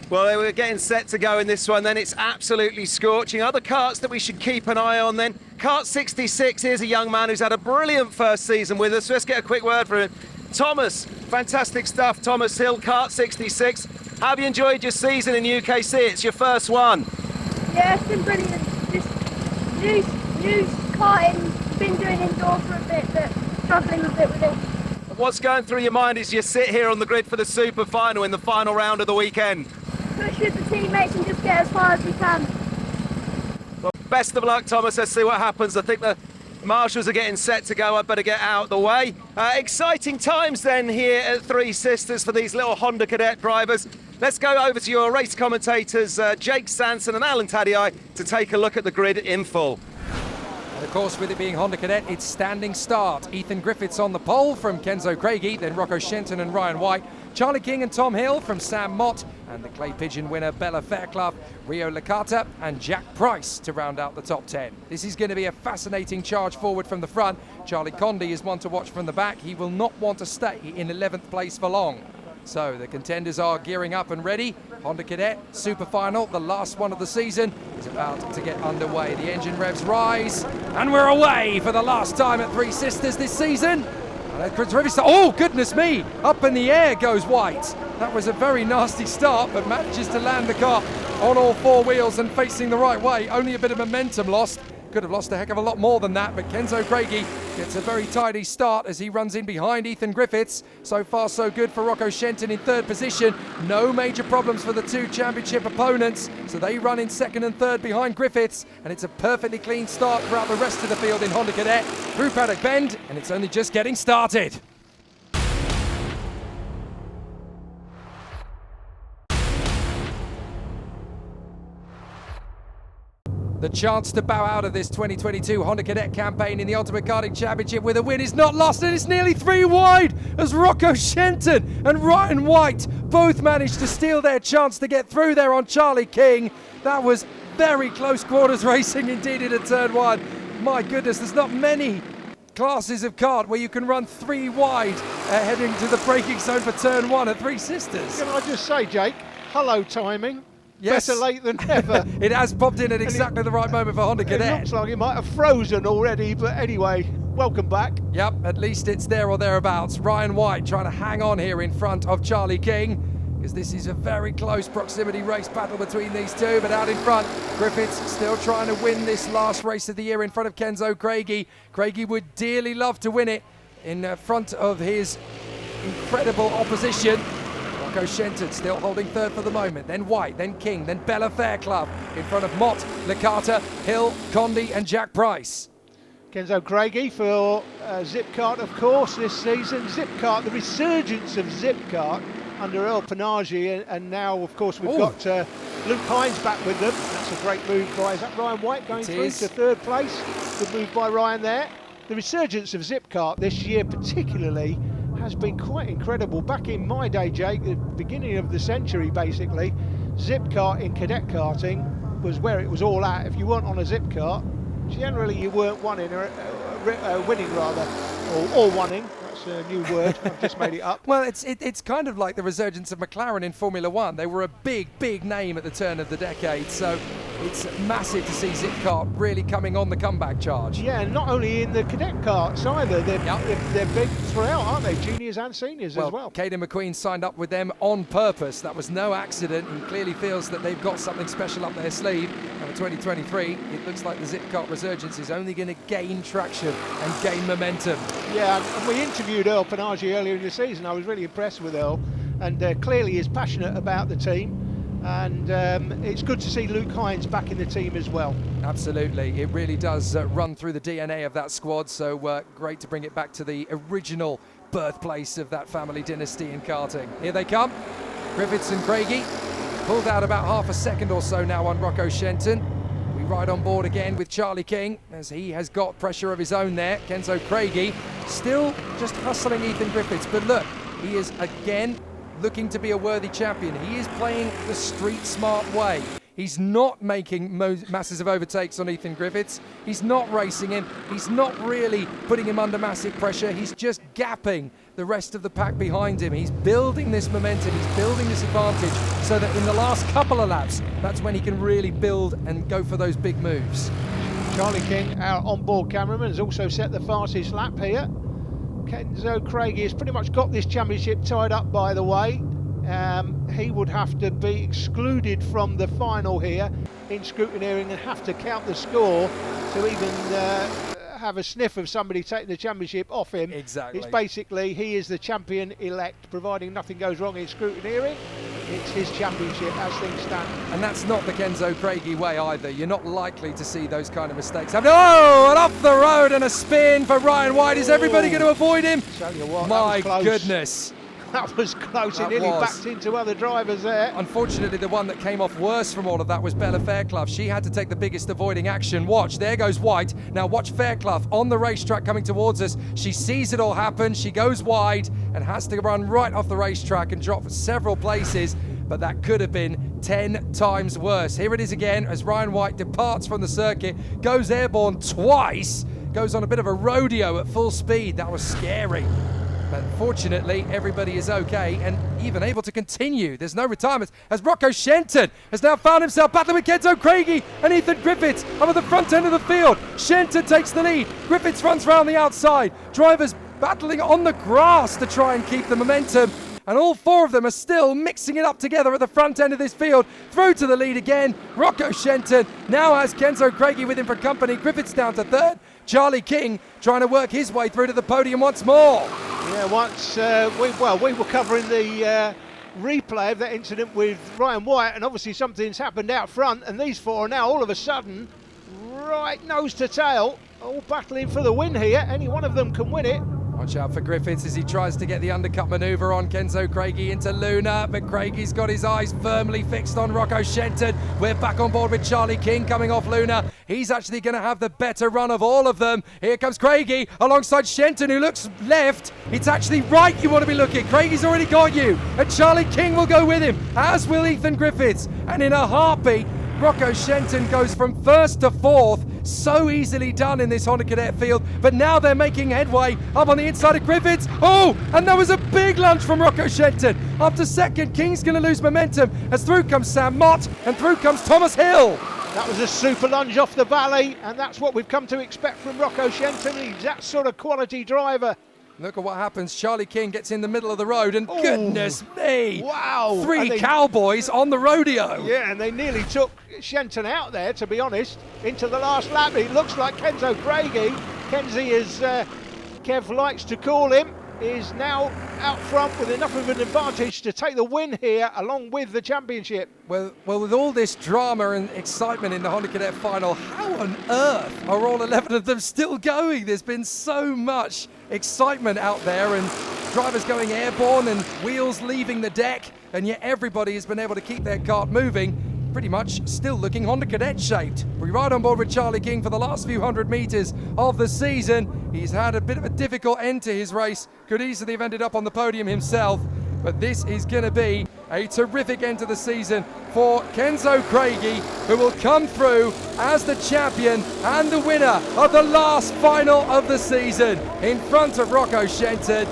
Speaker 1: Well, we're getting set to go in this one then. It's absolutely scorching. Other karts that we should keep an eye on then. Kart 66, here's a young man who's had a brilliant first season with us. Let's get a quick word from him. Thomas, fantastic stuff. Thomas Hill, Kart 66. How have you enjoyed your season in UKC? It's your first one.
Speaker 14: Yeah, it's been brilliant. Just new karting, been doing indoor for a bit, but struggling a bit with it.
Speaker 1: What's going through your mind as you sit here on the grid for the super final in the final round of the weekend?
Speaker 14: Push with the teammates and just get as far as we can.
Speaker 1: Well, best of luck, Thomas. Let's see what happens. I think the marshals are getting set to go. I'd better get out of the way. Exciting times then here at Three Sisters for these little Honda Cadet drivers. Let's go over to your race commentators, Jake Sanson and Alan Tadei, to take a look at the grid in full.
Speaker 2: And of course, with it being Honda Cadet, it's standing start. Ethan Griffiths on the pole from Kenzo Craigie, then Rocco Shenton and Ryan White, Charlie King and Tom Hill from Sam Mott, and the Clay Pigeon winner Bella Fairclough, Rio Licata and Jack Price to round out the top 10. This is going to be a fascinating charge forward from the front. Charlie Condi is one to watch from the back. He will not want to stay in 11th place for long. So the contenders are gearing up and ready. Honda Cadet Super Final, the last one of the season, is about to get underway. The engine revs rise, and we're away for the last time at Three Sisters this season. Oh, goodness me! Up in the air goes White. That was a very nasty start, but manages to land the car on all 4 wheels and facing the right way. Only a bit of momentum lost. Could have lost a heck of a lot more than that, but Kenzo Craigie gets a very tidy start as he runs in behind Ethan Griffiths. So far, so good for Rocco Shenton in 3rd position. No major problems for the 2 championship opponents, so they run in 2nd and 3rd behind Griffiths, and it's a perfectly clean start throughout the rest of the field in Honda Cadet through Paddock Bend, and it's only just getting started. The chance to bow out of this 2022 Honda Cadet campaign in the Ultimate Karting Championship with a win is not lost, and it's nearly 3 wide as Rocco Shenton and Ryan White both managed to steal their chance to get through there on Charlie King. That was very close quarters racing indeed into turn 1. My goodness, there's not many classes of kart where you can run 3 wide heading to the braking zone for turn 1 at Three Sisters.
Speaker 6: Can I just say, Jake, hello timing.
Speaker 2: Yes.
Speaker 6: Better late than never.
Speaker 2: It has popped in at exactly the right moment for Honda Cadet.
Speaker 6: It looks like it might have frozen already, but anyway, welcome back.
Speaker 2: Yep, at least it's there or thereabouts. Ryan White trying to hang on here in front of Charlie King, because this is a very close proximity race battle between these two, but out in front, Griffiths still trying to win this last race of the year in front of Kenzo Craigie. Craigie would dearly love to win it in front of his incredible opposition. Rocco Shenton still holding 3rd for the moment, then White, then King, then Bella Fairclough in front of Mott, Licata, Hill, Condi and Jack Price.
Speaker 6: Kenzo Craigie for Zipkart, of course, this season. Zipkart, the resurgence of Zipkart under El Panagi, and now, of course, we've got Luke Hines back with them. That's a great move by, is that Ryan White going through to 3rd place? Good move by Ryan there. The resurgence of Zipkart this year particularly has been quite incredible. Back in my day, Jake, the beginning of the century basically, Zipkart in cadet karting was where it was all at. If you weren't on a Zipkart, generally you weren't winning rather, or winning. That's a new word, I've just made it up.
Speaker 2: Well, it's kind of like the resurgence of McLaren in Formula One. They were a big name at the turn of the decade, so It's massive to see Zipcart really coming on the comeback charge.
Speaker 6: Yeah, and not only in the cadet carts either. They're big throughout, aren't they? Juniors and seniors as well.
Speaker 2: Caden McQueen signed up with them on purpose. That was no accident. He clearly feels that they've got something special up their sleeve. And for 2023, it looks like the Zipcart resurgence is only going to gain traction and gain momentum.
Speaker 6: Yeah, and we interviewed Earl Panagi earlier in the season. I was really impressed with Earl, and clearly is passionate about the team. And it's good to see Luke Hines back in the team as well.
Speaker 2: Absolutely, it really does run through the DNA of that squad, so great to bring it back to the original birthplace of that family dynasty in karting. Here they come, Griffiths and Craigie, pulled out about half a second or so now on Rocco Shenton. We ride on board again with Charlie King as he has got pressure of his own there. Kenzo Craigie still just hustling Ethan Griffiths, but look, he is again looking to be a worthy champion. He is playing the street smart way. He's not making masses of overtakes on Ethan Griffiths. He's not racing him. He's not really putting him under massive pressure. He's just gapping the rest of the pack behind him. He's building this momentum. He's building this advantage so that in the last couple of laps, that's when he can really build and go for those big moves.
Speaker 6: Charlie King, our onboard cameraman, has also set the fastest lap here. Kenzo Craigie has pretty much got this championship tied up, by the way. He would have to be excluded from the final here in scrutineering and have to count the score to even have a sniff of somebody taking the championship off him.
Speaker 2: Exactly.
Speaker 6: It's basically he is the champion elect, providing nothing goes wrong in scrutineering. It's his championship as things stand.
Speaker 2: And that's not the Kenzo Craigie way either. You're not likely to see those kind of mistakes happen. Oh, and off the road and a spin for Ryan White. Is everybody going to avoid him?
Speaker 6: Tell you what,
Speaker 2: my goodness.
Speaker 6: That was close. It nearly backed into other drivers there.
Speaker 2: Unfortunately, the one that came off worse from all of that was Bella Fairclough. She had to take the biggest avoiding action. Watch, there goes White. Now watch Fairclough on the racetrack coming towards us. She sees it all happen. She goes wide and has to run right off the racetrack and drop several places. But that could have been 10 times worse. Here it is again as Ryan White departs from the circuit, goes airborne twice, goes on a bit of a rodeo at full speed. That was scary. But fortunately, everybody is okay and even able to continue. There's no retirements as Rocco Shenton has now found himself battling with Kenzo Craigie and Ethan Griffiths up at the front end of the field. Shenton takes the lead. Griffiths runs round the outside. Drivers battling on the grass to try and keep the momentum. And all four of them are still mixing it up together at the front end of this field. Through to the lead again. Rocco Shenton now has Kenzo Craigie with him for company. Griffiths down to third. Charlie King trying to work his way through to the podium once more.
Speaker 6: Yeah, once we were covering the replay of that incident with Ryan White, and obviously something's happened out front, and these four are now all of a sudden right nose to tail, all battling for the win here. Any one of them can win it.
Speaker 2: Watch out for Griffiths as he tries to get the undercut manoeuvre on Kenzo Craigie into Luna, but Craigie's got his eyes firmly fixed on Rocco Shenton. We're back on board with Charlie King coming off Luna. He's actually going to have the better run of all of them. Here comes Craigie alongside Shenton, who looks left. It's actually right you want to be looking. Craigie's already got you, and Charlie King will go with him, as will Ethan Griffiths. And in a heartbeat, Rocco Shenton goes from first to fourth. So easily done in this Honda Cadet field, but now they're making headway up on the inside of Griffiths. Oh, and there was a big lunge from Rocco Shenton. After second, King's going to lose momentum as through comes Sam Mott and through comes Thomas Hill.
Speaker 6: That was a super lunge off the valley, and that's what we've come to expect from Rocco Shenton. He's that sort of quality driver.
Speaker 2: Look at what happens. Charlie King gets in the middle of the road, and goodness me!
Speaker 6: Wow!
Speaker 2: Three cowboys on the rodeo.
Speaker 6: Yeah, and they nearly took Shenton out there, to be honest, into the last lap. It looks like Kenzo Craigie, Kenzie, as Kev likes to call him, is now out front with enough of an advantage to take the win here along with the championship.
Speaker 2: Well, with all this drama and excitement in the Honda Cadet final, how on earth are all 11 of them still going? There's been so much excitement out there and drivers going airborne and wheels leaving the deck, and yet everybody has been able to keep their kart moving, pretty much still looking Honda Cadet shaped. We ride on board with Charlie King for the last few hundred meters of the season. He's had a bit of a difficult end to his race, could easily have ended up on the podium himself, but this is going to be a terrific end to the season for Kenzo Craigie, who will come through as the champion and the winner of the last final of the season in front of Rocco Shenton.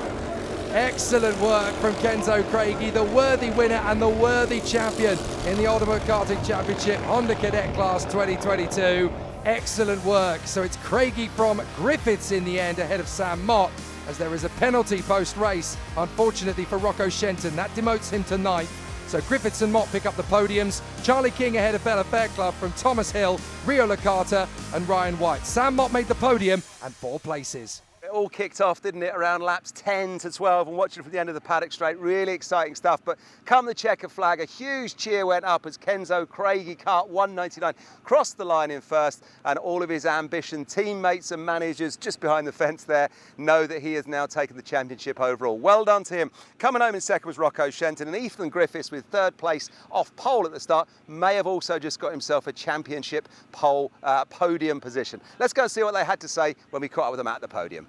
Speaker 2: Excellent work from Kenzo Craigie, the worthy winner and the worthy champion in the Ultimate Karting Championship Honda Cadet Class 2022. Excellent work. So it's Craigie from Griffiths in the end ahead of Sam Mott, as there is a penalty post-race, unfortunately for Rocco Shenton. That demotes him to 9th. So Griffiths and Mott pick up the podiums. Charlie King ahead of Bella Fairclough from Thomas Hill, Rio Licata and Ryan White. Sam Mott made the podium and 4 places.
Speaker 1: It all kicked off, didn't it, around laps 10 to 12, and watching from the end of the paddock straight, really exciting stuff. But come the checker flag, a huge cheer went up as Kenzo Craigie, kart 199, crossed the line in first, and all of his ambition teammates and managers just behind the fence there know that he has now taken the championship overall. Well done to him. Coming home in second was Rocco Shenton, and Ethan Griffiths with 3rd place off pole at the start may have also just got himself a championship podium position. Let's go and see what they had to say when we caught up with them at the podium.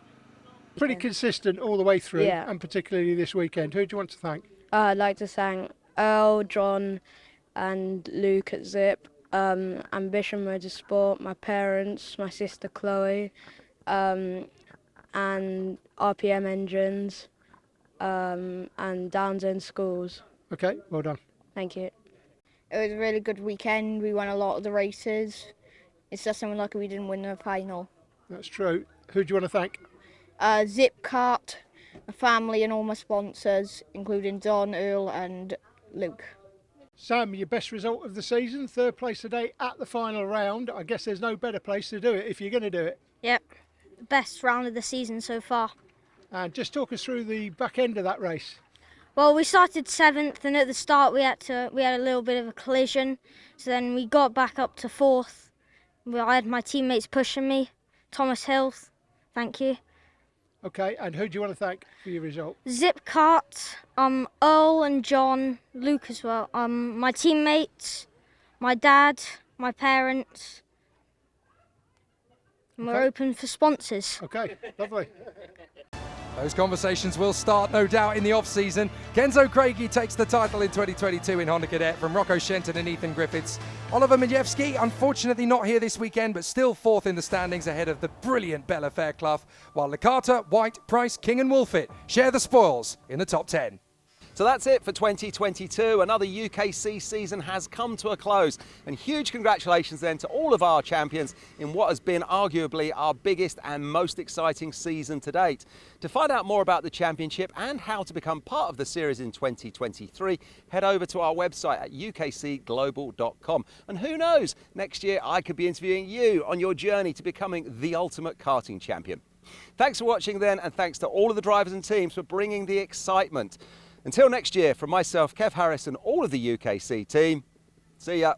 Speaker 6: Pretty consistent all the way through,
Speaker 13: Yeah.
Speaker 6: and particularly this weekend. Who do you want to thank?
Speaker 13: I'd like to thank Earl, John and Luke at Zip, Ambition Motorsport, my parents, my sister Chloe, and RPM Engines, and Downs End Schools.
Speaker 6: Okay, well done.
Speaker 13: Thank you.
Speaker 5: It was a really good weekend. We won a lot of the races. It's just something lucky we didn't win the final.
Speaker 6: That's true. Who do you want to thank?
Speaker 5: Zip Kart, my family and all my sponsors, including Don, Earl and Luke.
Speaker 6: Sam, your best result of the season, 3rd place today at the final round. I guess there's no better place to do it if you're going to do it.
Speaker 14: Yep, best round of the season so far.
Speaker 6: And just talk us through the back end of that race.
Speaker 14: Well, we started 7th, and at the start we had a little bit of a collision. So then we got back up to 4th. I had my teammates pushing me. Thomas Hill, thank you.
Speaker 6: Okay, and who do you want to thank for your result?
Speaker 14: Zip Kart, Earl and John, Luke as well. My teammates, my dad, my parents. And we're open for sponsors.
Speaker 6: Okay, lovely.
Speaker 2: Those conversations will start, no doubt, in the off-season. Kenzo Craigie takes the title in 2022 in Honda Cadet from Rocco Shenton and Ethan Griffiths. Oliver Majewski, unfortunately not here this weekend, but still 4th in the standings ahead of the brilliant Bella Fairclough, while Licata, White, Price, King and Wolfett share the spoils in the top 10.
Speaker 1: So that's it for 2022. Another UKC season has come to a close. And huge congratulations then to all of our champions in what has been arguably our biggest and most exciting season to date. To find out more about the championship and how to become part of the series in 2023, head over to our website at ukcglobal.com. And who knows, next year I could be interviewing you on your journey to becoming the ultimate karting champion. Thanks for watching then, and thanks to all of the drivers and teams for bringing the excitement. Until next year, from myself, Kev Harris, and all of the UKC team, see ya.